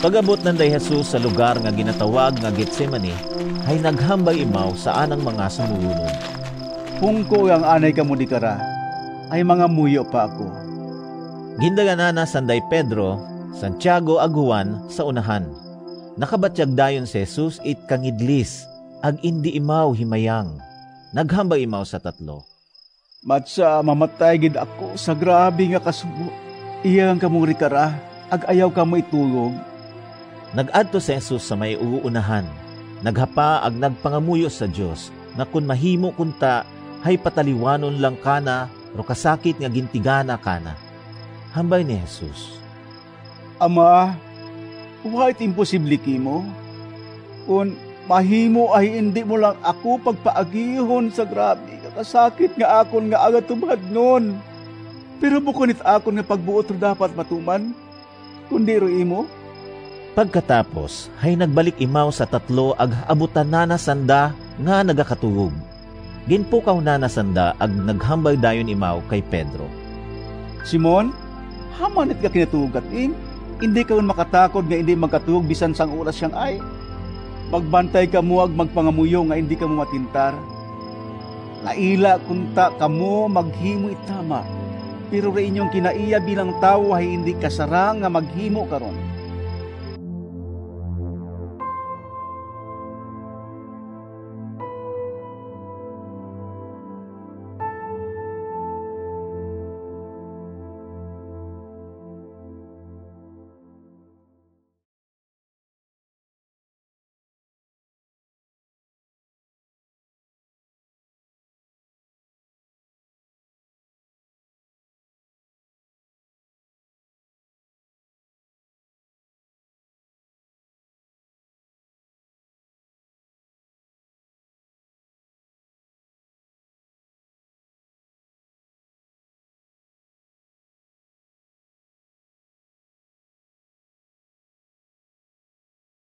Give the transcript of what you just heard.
Pag-abot nanday Jesus sa lugar nga ginatawag nga Getsemani, ay naghambay imaw sa anang mga sumurunod. Kung ko ang anay ka mo di kara, ay mga muyo pa ako. Gindaganana sanday Pedro, Santiago ag Juan sa unahan. Nakabatyag dayon si Jesus it kangidlis, ag indi imaw himayang. Naghambay imaw sa tatlo. Matsa mamatay gid ako sa grabe nga kasubo. Iyang kamong rikara, ag ayaw ka mo itulog. Nag-adto si Jesus sa may uunahan. Naghapa ag nagpangamuyo sa Dios na kun mahimo kunta hay pataliwanon lang kana ro kasakit nga gintigana kana. Hambay ni Jesus. Ama, wahit imposible kimo. Kung mahimo ay hindi mo lang ako pagpaagihon sa grabe kakasakit nga akon nga aga tubad nun. Pero bukunit akon nga pagbuot ro dapat matuman. Kundi ro imo. Pagkatapos, hay nagbalik imaw sa tatlo ag abutan na sanda nga nagakatuyog. Ginpukaw na sanda ag naghambay dayon imaw kay Pedro. Simon, hamanit ka kinatugat Hindi ka makatakod nga hindi magkatuyog bisan sang oras siyang ay. Magbantay ka mo ag magpangamuyo nga hindi ka mo matintar. Laila kunta kamo maghimo itama. Pero ra inyong kinaiya bilang tao ay hindi kasarang nga maghimo karon.